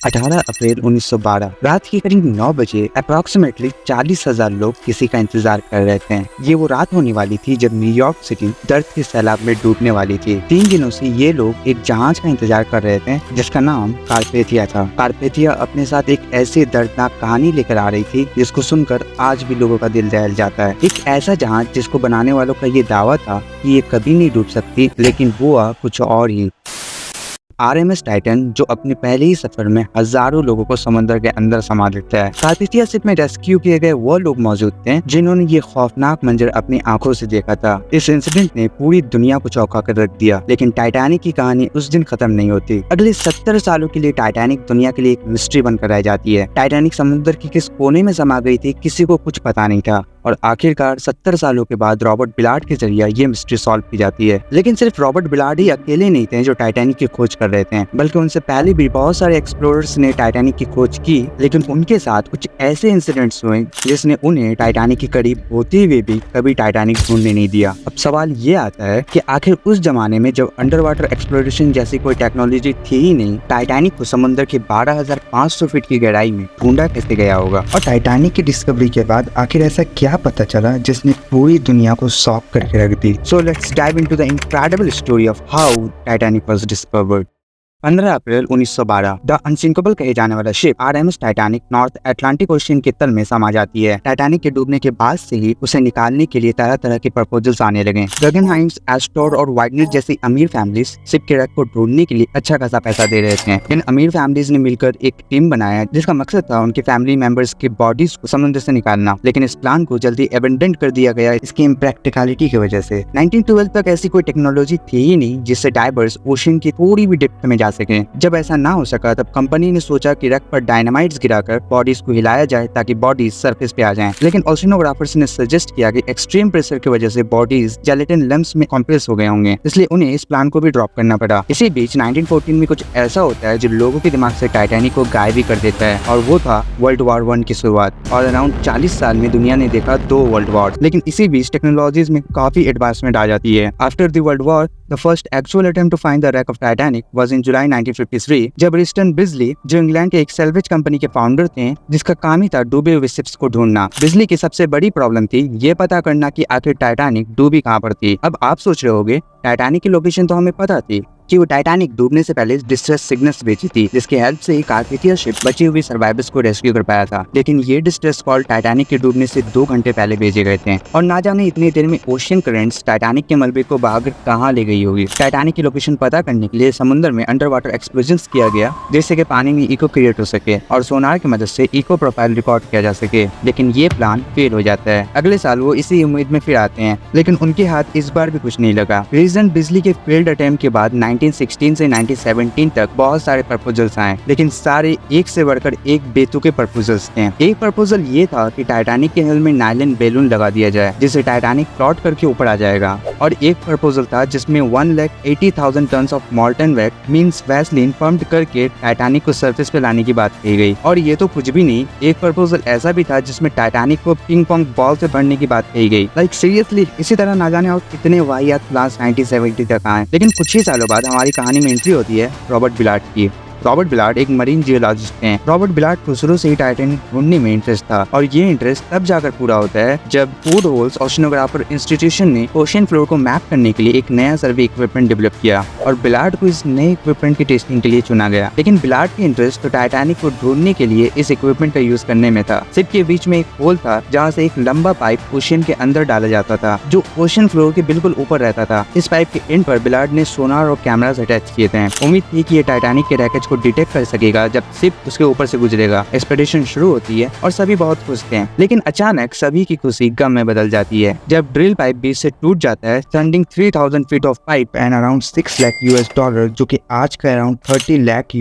18 अप्रैल 1912 रात के करीब 9 बजे अप्रोक्सीमेटली 40,000 लोग किसी का इंतजार कर रहे थे। ये वो रात होने वाली थी जब न्यूयॉर्क सिटी दर्द के सैलाब में डूबने वाली थी। 3 दिनों से ये लोग एक जहाज का इंतजार कर रहे थे जिसका नाम कारपेथिया था। कारपेथिया अपने साथ एक ऐसी दर्दनाक कहानी लेकर आ रही थी जिसको सुनकर आज भी लोगों का दिल दहल जाता है। एक ऐसा जहाज जिसको बनाने वालों का ये दावा था कि ये कभी नहीं डूब सकती, लेकिन हुआ कुछ और ही। RMS टाइटन जो अपने पहले ही सफर में हजारों लोगों को समुद्र के अंदर समा देता है। कारपेथिया शिप में रेस्क्यू किए गए वो लोग मौजूद थे जिन्होंने ये खौफनाक मंजर अपनी आंखों से देखा था। इस इंसिडेंट ने पूरी दुनिया को चौंका कर रख दिया, लेकिन टाइटैनिक की कहानी उस दिन खत्म नहीं होती। अगले 70 सालों के लिए टाइटैनिक दुनिया के लिए एक मिस्ट्री बनकर रह जाती है। टाइटैनिक समुद्र की किस कोने में समा गई थी किसी को कुछ पता नहीं था, और आखिरकार 70 सालों के बाद रॉबर्ट बिलार्ड के जरिए ये मिस्ट्री सॉल्व की जाती है। लेकिन सिर्फ रॉबर्ट बिलार्ड ही अकेले नहीं थे जो टाइटैनिक की खोज कर रहे थे, बल्कि उनसे पहले भी बहुत सारे एक्सप्लोरर्स ने टाइटैनिक की खोज की, लेकिन उनके साथ कुछ ऐसे इंसिडेंट्स हुए जिसने उन्हें टाइटैनिक के करीब होते हुए भी कभी टाइटैनिक ढूंढने नहीं दिया। अब सवाल ये आता है कि आखिर उस जमाने में जब अंडर वाटर एक्सप्लोरेशन जैसी कोई टेक्नोलॉजी थी ही नहीं, टाइटैनिक को समुद्र के 12,500 फीट की गहराई में ढूंढा कैसे गया होगा। और टाइटैनिक की डिस्कवरी के बाद आखिर ऐसा क्या पता चला जिसने पूरी दुनिया को शॉक करके रख दी। So let's dive into the incredible story of how Titanic was discovered. 15 April 1912 the unsinkable कहे जाने वाला ship RMS Titanic north Atlantic ocean के तल में समा जाती है। टाइटैनिक के डूबने के बाद से ही उसे निकालने के लिए तरह तरह के प्रपोजल्स आने लगे। गगनहाइम्स, एस्टोर और वाइडनेट जैसी अमीर फैमिलीज शिप के रख को ढूंढने के लिए अच्छा खासा पैसा दे रहे थे। इन अमीर फैमिलीज ने मिलकर एक टीम बनाया जिसका मकसद था उनके फैमिली मेंबर्स की बॉडीज को समुद्र से निकालना, लेकिन इस प्लान को जल्दी एबेंडन कर दिया गया इसकी इम्प्रैक्टिकलिटी की वजह से। 1912 तक ऐसी कोई टेक्नोलॉजी थी ही नहीं जिससे डाइवर्स ओशियन की थोड़ी भी डेप्थ में जा सके। जब ऐसा ना हो सका तब कंपनी ने सोचा कि रख पर डायनामाइट्स गिराकर बॉडीज को हिलाया जाए ताकि बॉडीज सरफेस पे आ जाएं। लेकिन ओशिनोग्राफर्स ने सजेस्ट किया कि एक्सट्रीम प्रेशर की वजह से बॉडीज जेलेटिन लम्प्स में कॉम्प्रेस हो गए होंगे, इसलिए उन्हें इस प्लान को भी ड्रॉप करना पड़ा। इसी बीच 1914 में कुछ ऐसा होता है जो लोगों के दिमाग से टाइटैनिक को गायब ही कर देता है, और वो था वर्ल्ड वॉर 1 की शुरुआत। और अराउंड 40 साल में दुनिया ने देखा 2 वर्ल्ड वॉर, लेकिन इसी बीच टेक्नोलॉजीज में काफी एडवांसमेंट आ जाती है। After the world war the first actual attempt to find the wreck of Titanic was in July 1953 जब रिस्टन बिजली, जो इंग्लैंड के एक सैल्वेज कंपनी के फाउंडर थे, जिसका काम ही था डूबे हुए शिप्स को ढूंढना। बिजली की सबसे बड़ी प्रॉब्लम थी ये पता करना कि आखिर टाइटैनिक डूबी कहाँ पर थी। अब आप सोच रहे होगे टाइटैनिक की लोकेशन तो हमें पता थी कि वो टाइटैनिक डूबने से पहले डिस्ट्रेस सिग्नल्स भेजी थी, जिसकी हेल्प से ही कारपेथिया शिप बची हुई सर्वाइवर्स को रेस्क्यू कर पाया था। लेकिन ये डिस्ट्रेस कॉल टाइटैनिक के डूबने से 2 घंटे पहले भेजे गए थे, और ना जाने इतनी देर में ओशियन करंट्स टाइटैनिक के मलबे को बहाकर कहाँ ले गई होगी। टाइटैनिक की लोकेशन पता करने के लिए समुद्र में अंडर वाटर एक्सप्लोजन्स किया गया जिससे कि पानी में इको क्रिएट हो सके और सोनार की मदद से इको प्रोफाइल रिकॉर्ड किया जा सके। लेकिन ये प्लान फेल हो जाता है। अगले साल वो इसी उम्मीद में फिर आते हैं, लेकिन उनके हाथ इस बार भी कुछ नहीं लगा। रीजन बिजली के फेल्ड अटेम्प्ट के बाद 1916 से 1917 तक बहुत सारे प्रपोजल्स आए, लेकिन सारे एक से बढ़कर एक बेतुके प्रपोजल्स थे। एक प्रपोजल ये था कि टाइटैनिक के हुल में नायलॉन बैलून लगा दिया जाए जिससे टाइटैनिक फ्लोट करके ऊपर आ जाएगा, और एक प्रपोजल था जिसमें 1,80,000 ton of molten wet means vaseline pump करके टाइटैनिक को सरफेस पे लाने की बात कही गई। और ये तो कुछ भी नहीं, एक प्रपोजल ऐसा भी था जिसमें टाइटैनिक को पिंग पोंग बॉल से भरने की बात कही गई। लाइक सीरियसली, इसी तरह ना जाने और कितने वाहियात प्लान्स 1970 तक आए। लेकिन कुछ ही सालों बाद हमारी कहानी में एंट्री होती है रॉबर्ट बिलार्ड की। रॉबर्ट बिलार्ड एक मरीन जियोलॉजिस्ट हैं। रॉबर्ट बिलार्ड को शुरू से ही टाइटैनिक ढूंढने में इंटरेस्ट था, और ये इंटरेस्ट तब जाकर पूरा होता है जब वुड होल्स ओशिनोग्राफर इंस्टीट्यूशन ने ओशियन फ्लोर को मैप करने के लिए एक नया सर्वे इक्विपमेंट डेवलप किया, और बिलार्ड को इस नए इक्विपमेंट की टेस्टिंग के लिए चुना गया। लेकिन बिलार्ड की इंटरेस्ट तो टाइटैनिक को ढूंढने के लिए इस इक्विपमेंट का यूज करने में था। शिप के बीच में एक होल था जहाँ से एक लंबा पाइप ओशियन के अंदर डाला जाता था जो ओशियन फ्लोर के बिल्कुल ऊपर रहता था। इस पाइप के एंड पर बिलार्ड ने सोनार और कैमरास अटैच किए थे। उम्मीद थी कि ये टाइटैनिक के रैकेज को डिटेक्ट कर सकेगा जब शिप उसके ऊपर से गुजरेगा। एक्सपेडिशन शुरू होती है और सभी बहुत खुश थे, लेकिन अचानक सभी की खुशी गम में बदल जाती है जब ड्रिल पाइप बीच से टूट जाता है, sending 3000 feet of pipe and around $6 lakh, जो कि आज का अराउंड $30 लाख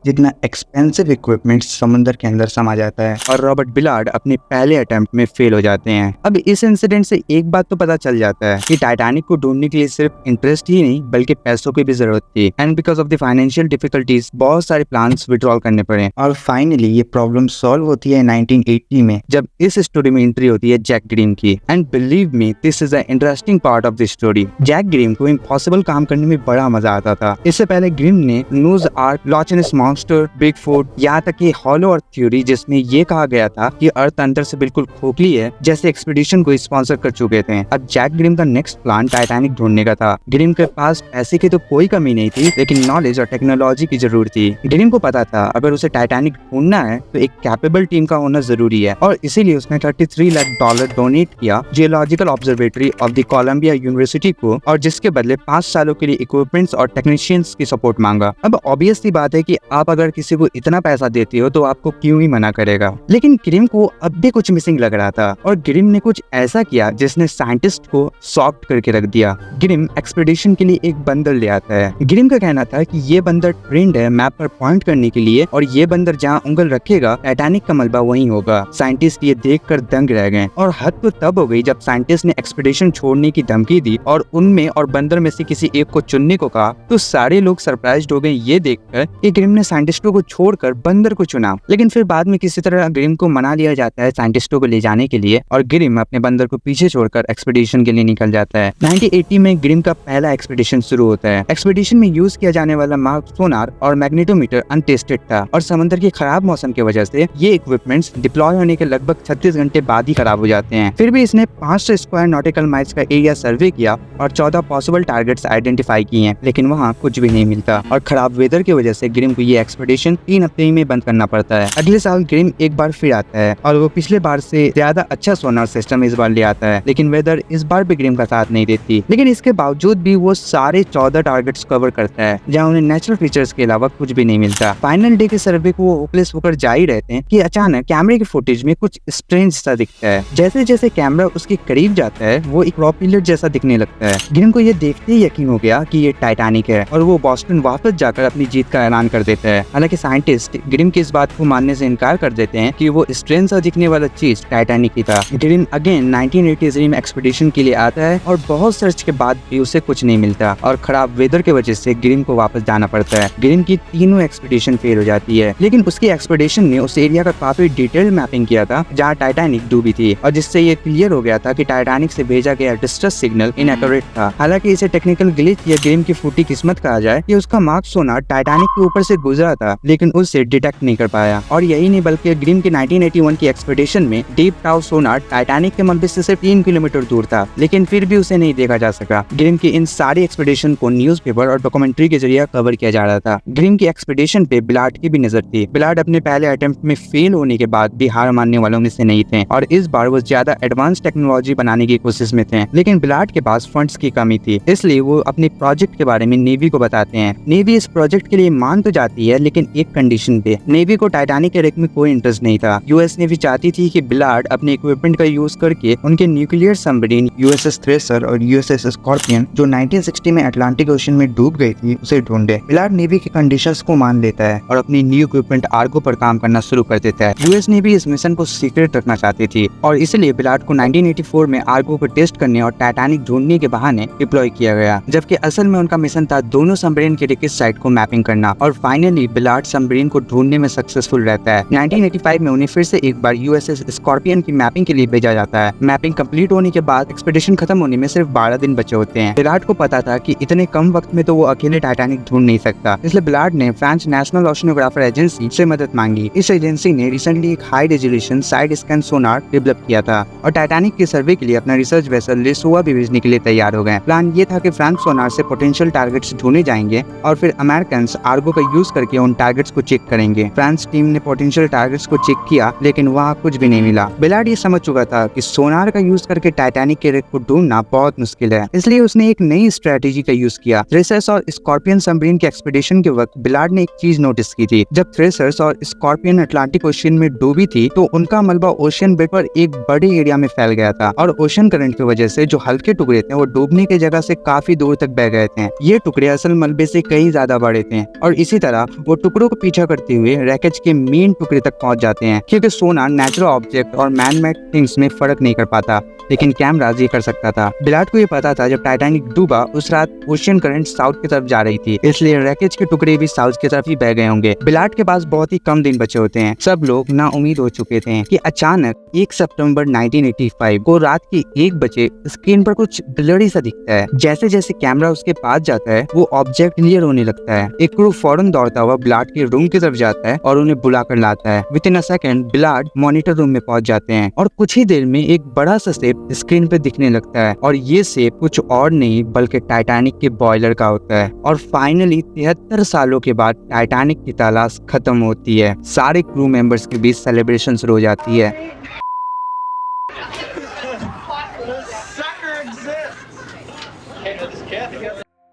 जितना एक्सपेंसिव इक्विपमेंट समुद्र के अंदर समा जाता है। और रॉबर्ट बिलार्ड अपने पहले अटेम्प्ट में फेल हो जाते हैं। अब इस इंसिडेंट से एक बात तो पता चल जाता है कि टाइटैनिक को ढूंढने के लिए सिर्फ इंटरेस्ट ही नहीं बल्कि पैसों की भी जरूरत थी, and because of the financial difficulties बहुत सारे प्लान्स विड्रॉल करने पड़े। और फाइनली ये प्रॉब्लम सॉल्व होती है 1980 में, जब इस स्टोरी में एंट्री होती है जैक ग्रिम की। And believe me, this is the interesting part of the story. Jack Grimm को इम्पॉसिबल काम करने में बड़ा मजा आता था। इससे पहले ग्रिम ने Noah's Ark, Loch Ness monster, Bigfoot, यहाँ तक कि हॉलो अर्थ थ्योरी, जिसमें ये कहा गया था कि अर्थ अंदर से बिल्कुल खोखली है, जैसे एक्सपीडिशन को स्पॉन्सर कर चुके थे। अब जैक ग्रिम का नेक्स्ट प्लान टाइटैनिक ढूंढने का था। ग्रिम के पास पैसे की तो कोई कमी नहीं थी, लेकिन नॉलेज और टेक्नोलॉजी की जरूरत थी। ग्रिम को पता था अगर उसे टाइटैनिक ढूंढना है तो एक कैपेबल टीम का होना जरूरी है, और इसीलिए उसने $33 लाख डोनेट किया geological observatory of the Columbia University को, और जिसके बदले 5 सालों के लिए इक्विपमेंट्स और टेक्नीशियंस की सपोर्ट मांगा। अब ऑब्वियस सी बात है कि आप अगर किसी को इतना पैसा देते हो तो आपको क्यों ही मना करेगा। लेकिन ग्रिम को अब भी कुछ मिसिंग लग रहा था, और ग्रिम ने कुछ ऐसा किया जिसने साइंटिस्ट को शॉक्ड करके रख दिया। ग्रिम एक्सपीडिशन के लिए एक बंदर ले आता है। ग्रिम का कहना था कि ये बंदर ट्रेंड है मैप पर पॉइंट करने के लिए, और ये बंदर जहाँ उंगल रखेगा टाइटैनिक का मलबा वहीं होगा। साइंटिस्ट ये देखकर दंग रह गए, और हद तो तब हो गई जब साइंटिस्ट ने एक्सपीडिशन छोड़ने की धमकी दी और उनमें और बंदर में से किसी एक को चुनने को कहा। तो सारे लोग सरप्राइज्ड हो गए ये देखकर कि ग्रिम ने साइंटिस्टों को छोड़कर बंदर को चुना। लेकिन फिर बाद में किसी तरह ग्रिम को मना लिया जाता है साइंटिस्टों को ले जाने के लिए, और ग्रिम अपने बंदर को पीछे छोड़कर एक्सपीडिशन के लिए निकल जाता है। 1980 में ग्रिम का पहला एक्सपीडिशन शुरू होता है। एक्सपीडिशन में यूज किया जाने वाला मार्क सोनार और मैग्नेटोमीटर अनटेस्टेड था, और समंदर के खराब मौसम की वजह से ये इक्विपमेंट्स डिप्लॉय होने के लगभग 36 घंटे बाद ही खराब हो जाते हैं। फिर भी इसने 500 स्क्वायर नॉटिकल माइल्स का एरिया सर्वे किया और 14 पॉसिबल टारगेट्स आइडेंटिफाई किए हैं, लेकिन वहाँ कुछ भी नहीं मिलता, और खराब वेदर की वजह से ग्रिम को ये एक्सपीडिशन 3 हफ्ते में बंद करना पड़ता है। अगले साल ग्रिम एक बार फिर आता है, और वो पिछले बार से ज्यादा अच्छा सोनार सिस्टम इस बार ले आता है, लेकिन वेदर इस बार भी ग्रिम का साथ नहीं देती। लेकिन इसके बावजूद भी वो सारे 14 टारगेट्स कवर करता है, जहाँ उन्हें नेचुरल फीचर्स के अलावा कुछ भी नहीं मिलता। फाइनल डे के सर्वे को वो होपलेस होकर जा ही रहते हैं कि अचानक कैमरे की फुटेज में कुछ स्ट्रेंज सा दिखता है। जैसे जैसे कैमरा उसके करीब जाता है वो एक प्रोपेलर जैसा दिखने लगता है। ग्रिम को ये देखते ही यकीन हो गया कि ये टाइटैनिक है, और वो बॉस्टन वापस जाकर अपनी जीत का ऐलान कर देता है। हालांकि साइंटिस्ट ग्रिम की इस बात को मानने से इनकार कर देते हैं कि वो स्ट्रेंज सा दिखने वाला चीज टाइटैनिक ही था। ग्रिम अगेन 1983 में एक्सपीडिशन के लिए आता है, और बहुत सर्च के बाद भी उसे कुछ नहीं मिलता, और खराब वेदर की वजह से ग्रिम को वापस जाना पड़ता है। ग्रिम की तीनों एक्सपीडिशन फेल हो जाती है, लेकिन उसकी एक्सपीडिशन ने उस एरिया का काफी डिटेल्ड मैपिंग किया था जहाँ टाइटैनिक डूबी थी, और जिससे ये क्लियर हो गया था कि टाइटैनिक से भेजा गया डिस्ट्रेस सिग्नल इनएक्यूरेट था। हालांकि इसे टेक्निकल ग्लिच या ग्रिम की फूटी किस्मत कहा जाए कि उसका मार्क सोनार टाइटैनिक के ऊपर से गुजरा था, लेकिन उसे डिटेक्ट नहीं कर पाया। और यही नहीं बल्कि ग्रिम की 1981 की एक्सपीडिशन में डीप टाउ सोनार टाइटैनिक के मलबे से सिर्फ 3 किलोमीटर दूर था, लेकिन फिर भी उसे नहीं देखा जा सका। ग्रिम की इन सारी एक्सपीडिशन को न्यूज़पेपर और डॉक्यूमेंट्री के जरिए कवर किया जा रहा था। ग्रिम की एक्सपीडिशन पे बिलार्ड की भी नजर थी। बिलार्ड अपने पहले अटेम्प्ट में फेल होने के बाद भी हार मानने वालों में से नहीं थे, और इस बार वो ज्यादा एडवांस टेक्नोलॉजी बनाने की कोशिश में थे। लेकिन बिलार्ड के पास फंड्स की कमी थी, इसलिए वो अपने प्रोजेक्ट के बारे में नेवी को बताते हैं। नेवी इस प्रोजेक्ट के लिए मान तो जाती है, लेकिन एक कंडीशन पे। नेवी को टाइटैनिक के रेक में कोई इंटरेस्ट नहीं था। यूएस नेवी चाहती थी कि बिलार्ड अपने इक्विपमेंट का यूज करके उनके न्यूक्लियर सबमरीन यूएसएस थ्रेसर और यूएसएस स्कॉर्पियन जो 1960 में अटलांटिक ओशन में डूब गई थी उसे ढूंढे। बिलार्ड नेवी के कंडीशंस को मान लेता है और अपनी न्यू इक्विपमेंट आर्गो पर काम करना शुरू कर देता है। यूएस नेवी इस मिशन को सीक्रेट रखना चाहती थी, और इसलिए बिलार्ड को 1984 में आर्गो पर टेस्ट करने और टाइटैनिक ढूंढने के बहाने डिप्लॉय किया गया, जबकि असल में उनका मिशन था दोनों सबमरीन के रिकेट साइट को मैपिंग करना। और फाइनली बिलार्ड सबमरीन को ढूंढने में सक्सेसफुल रहता है। 1985 में उन्हें फिर से एक बार यूएसएस स्कॉर्पियन की मैपिंग के लिए भेजा जाता है। मैपिंग कंप्लीट होने के बाद एक्सपीडिशन खत्म होने में सिर्फ 12 दिन बचे होते हैं। बिलार्ड को पता था कि इतने कम वक्त में तो वो अकेले टाइटैनिक ढूंढ नहीं सकता, इसलिए बिलार्ड ने फ्रांस नेशनल ओशनोग्राफर एजेंसी से मदद मांगी। इस एजेंसी ने रिसेंटली एक हाई रेजोल्यूशन साइड स्कैन सोनार डेवलप किया था, और टाइटैनिक के सर्वे के लिए अपना रिसर्च वेसल लेसोआ भी भेजने के लिए तैयार हो गए। प्लान ये था कि फ्रांस सोनार से पोटेंशियल टारगेट्स ढूंढे जाएंगे, और फिर अमेरिकन आर्गो का यूज करके उन टारगेट्स को चेक करेंगे। फ्रांस टीम ने पोटेंशियल टारगेट्स को चेक किया, लेकिन वहाँ कुछ भी नहीं मिला। बिलार्ड ये समझ चुका था कि सोनार का यूज करके टाइटैनिक के रेक को ढूंढना बहुत मुश्किल है, इसलिए उसने एक नई स्ट्रेटेजी का यूज किया। थ्रेसर्स और स्कॉर्पियन सबमरीन के एक्सपीडिशन के वक्त बिलार्ड ने एक चीज नोटिस की थी। जब थ्रेसर्स और स्कॉर्पियन अटलांटिक ओशियन में डूबी थी तो उनका मलबा ओशियन बेड पर एक बड़े एरिया में फैल गया था, और ओशन करंट की वजह से जो हल्के टुकड़े थे वो डूबने की जगह से काफी दूर तक बह गए थे। ये टुकड़े असल मलबे से कहीं ज्यादा बड़े थे, और इसी तरह वो टुकड़ों को पीछा करते हुए रैकेज के मेन टुकड़े तक पहुंच जाते हैं, क्योंकि सोनार नेचुरल ऑब्जेक्ट और मैन मेड थिंग्स में फर्क नहीं कर पाता। लेकिन कैमराज ये कर सकता था। बिलार्ड को ये पता था जब टाइटैनिक डूबा उस रात ओशियन करंट साउथ की तरफ जा रही थी, इसलिए रैकेज के टुकड़े भी साउथ की तरफ ही बह गए होंगे। बिलार्ड के पास बहुत ही कम दिन बचे होते हैं। सब लोग ना उम्मीद हो चुके थे कि अचानक 1 सितंबर 1985 को रात के 1 बजे स्क्रीन पर कुछ ब्लरी सा दिखता है। जैसे जैसे कैमरा उसके पास जाता है वो ऑब्जेक्ट क्लियर होने लगता है। एक क्रू फौरन दौड़ता हुआ बिलार्ड के रूम की तरफ जाता है और उन्हें बुलाकर लाता है। Within a second Ballard monitor room में पहुंच जाते हैं और कुछ ही देर में एक बड़ा सा शेप स्क्रीन पे दिखने लगता है और ये शेप कुछ और नहीं बल्कि टाइटैनिक के बॉयलर का होता है। और फाइनली 73 सालों के बाद टाइटैनिक की तलाश खत्म होती है। सारे क्रू मेंबर्स के बीच सेलिब्रेशन शुरू हो जाती है।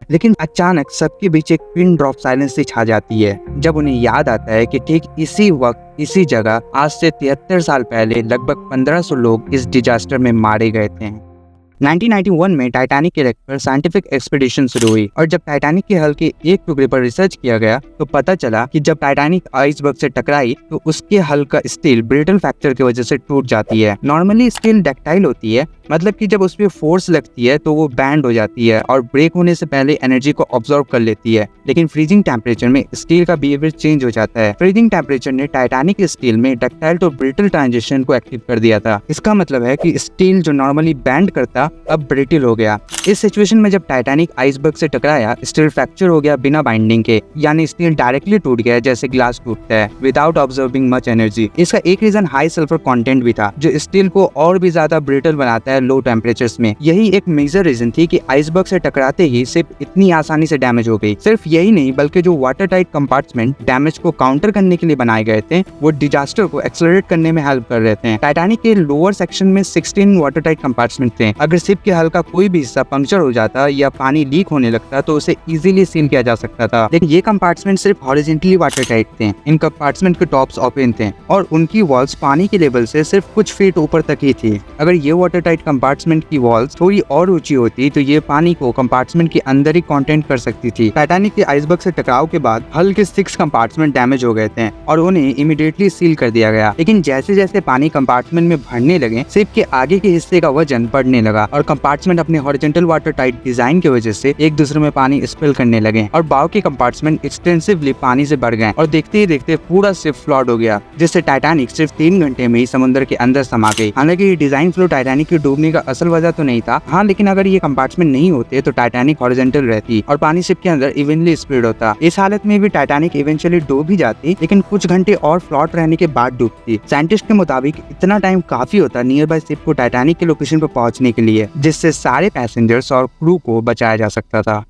लेकिन अचानक सबके बीच एक पिन ड्रॉप साइलेंस सी छा जाती है जब उन्हें याद आता है कि ठीक इसी वक्त इसी जगह आज से 73 साल पहले लगभग 1500 लोग इस डिजास्टर में मारे गए थे। 1991 में टाइटैनिक के रेक पर साइंटिफिक एक्सपीडिशन शुरू हुई और जब टाइटैनिक के हल के एक टुकड़े पर रिसर्च किया गया तो पता चला कि जब टाइटैनिक आइसबर्ग से टकराई तो उसके हल का स्टील ब्रिटल फैक्टर की वजह से टूट जाती है। नॉर्मली स्टील डक्टाइल होती है, मतलब कि जब उस पर फोर्स लगती है तो वो बैंड हो जाती है और ब्रेक होने से पहले एनर्जी को ऑब्जॉर्व कर लेती है। लेकिन फ्रीजिंग टेम्परेचर में स्टील का बिहेवियर चेंज हो जाता है। फ्रीजिंग टेम्परेचर ने टाइटैनिक स्टील में डक्टाइल टू ब्रिटल ट्रांजिशन को एक्टिव कर दिया था। इसका मतलब है कि स्टील जो नॉर्मली बैंड करता अब ब्रिटल हो गया। इस सिचुएशन में जब टाइटैनिक आइसबर्ग से टकराया स्टील फ्रैक्चर हो गया बिना बाइंडिंग के, यानी स्टील डायरेक्टली टूट गया जैसे ग्लास टूटता है विदाउट ऑब्जर्विंग मच एनर्जी। इसका एक रीजन हाई सल्फर कंटेंट भी था जो स्टील को और भी ज्यादा ब्रिटल बनाता है लो टेम्परेचर्स में। यही एक मेजर रीजन थी कि आइसबर्ग से टकराते ही शिप इतनी आसानी से डैमेज हो गई। सिर्फ यही नहीं बल्कि जो वाटर टाइट कंपार्टमेंट डैमेज को काउंटर करने के लिए बनाए गए थे वो डिजास्टर को एक्सेलरेट करने में हेल्प कर रहे थे। टाइटैनिक के लोअर सेक्शन में 16 वाटर टाइट कंपार्टमेंट थे। अगर शिप के हल का कोई भी हिस्सा पंक्चर हो जाता या पानी लीक होने लगता तो उसे इजीली सील किया जा सकता था। लेकिन ये कंपार्टमेंट सिर्फ हॉरिजॉन्टली वाटर टाइट थे। इन कंपार्टमेंट के टॉप्स ओपन थे और उनकी वॉल्स पानी के लेवल से सिर्फ कुछ फीट ऊपर तक ही थी। अगर ये वाटर टाइट कंपार्टमेंट की वॉल्स थोड़ी और ऊंची होती तो ये पानी को कंपार्टमेंट के अंदर ही कंटेंट कर सकती थी। टाइटैनिक के आइसबर्ग से टकराव के बाद हल के 6 कंपार्टमेंट डैमेज हो गए थे और उन्हें इमीडिएटली सील कर दिया गया। लेकिन जैसे जैसे पानी कंपार्टमेंट में भरने लगे शिप के आगे के हिस्से का वजन बढ़ने लगा और कंपार्टमेंट अपने हॉरिजॉन्टल वाटर टाइट डिजाइन की वजह से एक दूसरे में पानी स्पिल करने लगे और बाव के कंपार्टमेंट एक्सटेंसिवली पानी से भर गए और देखते ही देखते पूरा शिप फ्लड हो गया, जिससे टाइटैनिक सिर्फ 3 घंटे में ही समुद्र के अंदर समा गई। हालांकि ये डिजाइन फ्लो टाइटैनिक के डूबने का असल वजह तो नहीं था, हाँ, लेकिन अगर ये कंपार्टमेंट नहीं होते तो टाइटैनिक हॉरिजॉन्टल रहती और पानी शिप के अंदर इवनली स्प्रेड होता। इस हालत में भी टाइटैनिक इवेंचुअली डूब ही जाती, लेकिन कुछ घंटे और फ्लॉट रहने के बाद डूबती। साइंटिस्ट के मुताबिक इतना टाइम काफी होता नियर बाय शिप को टाइटैनिक के लोकेशन पर पहुंचने के लिए, जिससे सारे पैसेंजर्स और क्रू को बचाया जा सकता था।